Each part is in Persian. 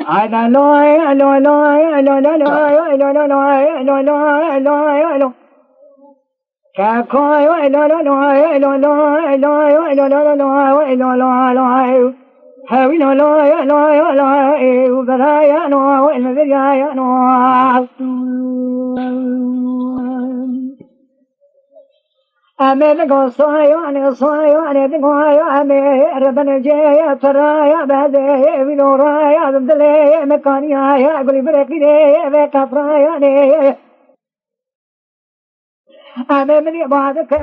أنا لا لا لا لا لا لا لا لا لا لا لا لا كاكوي لا لا لا لا لا لا لا لا لا لا لا هاوي لا لا لا لا وبرايا لا والمبريا لا أمين قصايو أنا صايو أنا دقايو أمين ربنا جاي ترايا بعدي بنورايا ضمدلي مكانيا قولي بركلي بكفرايا أمين من بعدك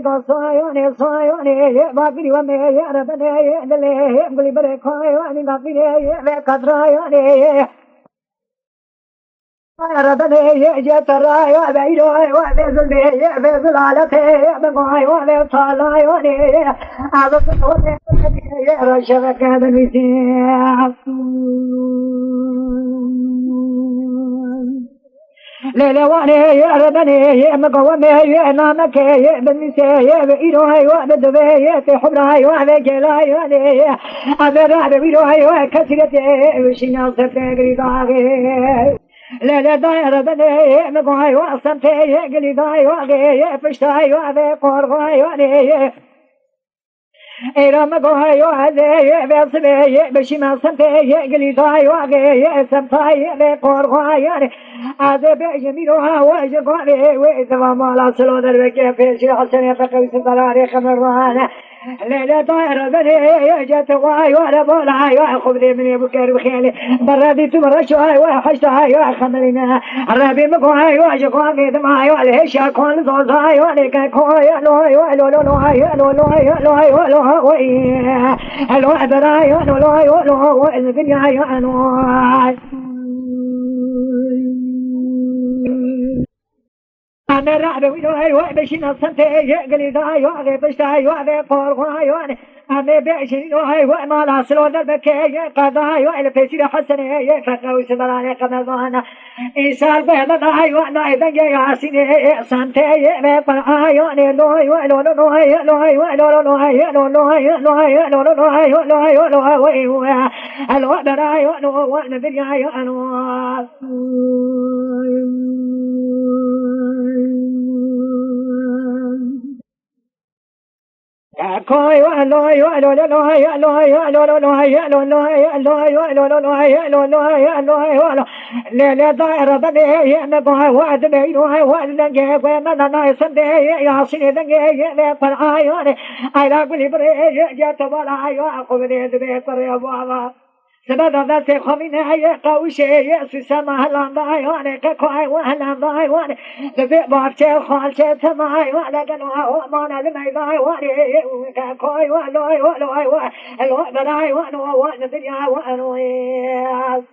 قصايو أنا صايو أنا باقي ومي ربنا دلي قولي بركايو أنا قافلي بكفرايا ربنا جت رايا بعيد وبزل بزل على تي بقاي وبطلع يوني عبد رشبك هذا المسيح ليلة واني ربنا مقومي نامك بالنساء بإيروهي وبدبي في حبرهي وبجلاي وني أبرا بإيروهي وكسرتي وشينا سفري ضاغي لا لا داير بني مقاي وصمتي قلي داي وغي فشتاي وغي قرغاي وني إيرا مقاي وغي بصبي بشي ما صمتي قلي داي وغي سمتاي بقرغاي وني هذا بجميلها وجقاري وإذا ما لا سلو دربك في حسن يفقه وسطراري خمروانا ليلة طائرة بني جات واي وانا بولاي واخذ لي من بكر بخيلي بردي تمر شوي وحشتاي وخمرنا الربي مقواي وجقواي دماي والهش كون زوزاي ولك كوي لوي ولو لوي لو لوي لوي لوي لو ادراي لو لوي لو الدنيا انواع أنا رعد وينوي وبشين الصمت يقلي داي وغي بشتاي وغي قرغاي واني أنا بشين وهاي وما لا سلو دربكي قضاي وإلى فيسير حسن يفقه وسبراني قمضانا إنسان بهذا داي وانا إذا جاي عسيني صمت يفقاي واني لوي ولو لوي لوي ولو لوي لوي لوي لوي لوي لوي لوي الوقت راي ولو وانا بالجاي أنوار كوي ولوي ولو لوي لوي لو لوي لو لوي لوي لو لوي لوي لا داير بني مقاي وعد بينوي وعد جاي وانا سندي يا سيدي دنجي فرعاي اي لا قولي بري جات ولا ايوا قولي دبي فريا بابا سبب ذات خمين هي قوشة سما هلانداي وانا كوي وهلانداي وانا ذبي بارتي خالتي تماي وانا كنوا مانا لميداي وانا كوي ولوي ولوي الوقت داي وانا الدنيا وانا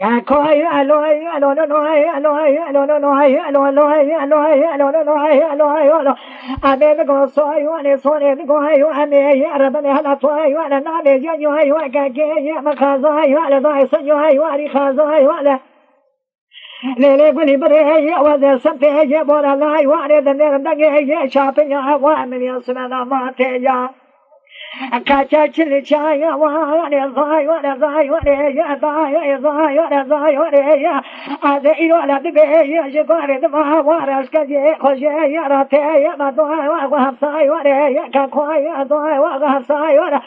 كوي الوي الوي الوي الوي الوي الوي الوي الوي الوي أنا بقصي وأنا صوني بقوي وأنا ربنا هلا طوي وأنا نامي جاي وكاكي مخازي وأنا ضاي صجوي وأنا خازي وأنا ليلي قولي بري وذا سمتي بولا لاي وأنا دنير دقي شاطئ وأمن يصمنا ما تيجا كاتا تشلي شاي وانا زاي وانا زاي وانا زاي زاي وانا زاي وانا هذا إلو على دبي شكواري دمها وارش كجي خجي راتي ما دواي وغاب ساي وانا كاكواي دواي وغاب ساي وانا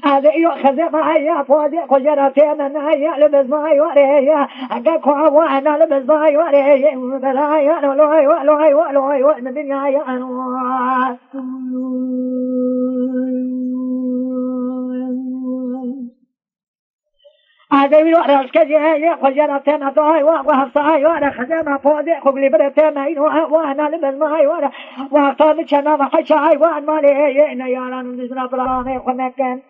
هذا إلو خزي معي فوزي خجي راتي من هيا لبس ماي وانا كاكوا وانا لبس ماي وانا بلاي وانا لوي ولوي ولوي وانا دنيا أنوار هذا من ورا الكجي خجرتنا ضاي وهصاي وانا خزنا فوزي قبل بدتنا وانا لمن ماي وانا وقتل شنا وحشاي وان مالي نيانا نزنا براني خنكن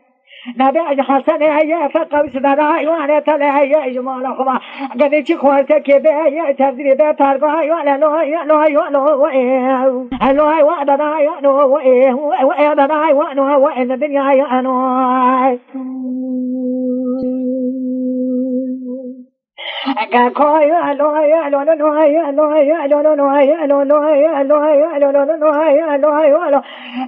نبي حسن هي فقط سبراي وانا تلاهي جمال خما قد تشخوتك بي تدريب ترباي وانا لوي لوي لوي لوي وانا لوي وانا وانا وانا الدنيا انا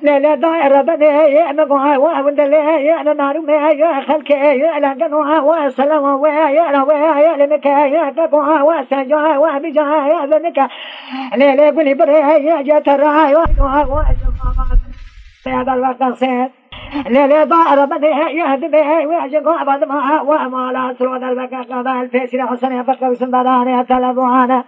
لا دائرة بدي مقوى وندلي أنا نارو يا خلكي لا قنوها وسلام ويا لمكايا تقوى وسجايا وبجايا ذنك ليلي قولي بري جات الراي هذا الوقت سيد ليلي دائرة بدي يهدي ويعجقوا بعد ما وما لا سرود البكا قضاء الفيسر حسن يبقى وسنداني التلبوانه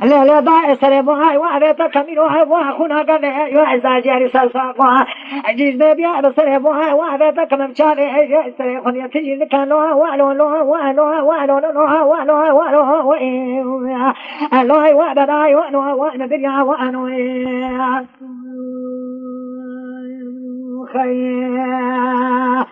لا ضاع سلمها وعرفت كمينها وأخونا قد يعزى جاري سلساقها عجيز نبيا بسلمها وعرفت كمم شاري سليخون يتجي كانوا وعلوها وعلوها وعلوها وعلوها وعلوها وعلوها وعبداي وعلوها وعندريا وعلوها خير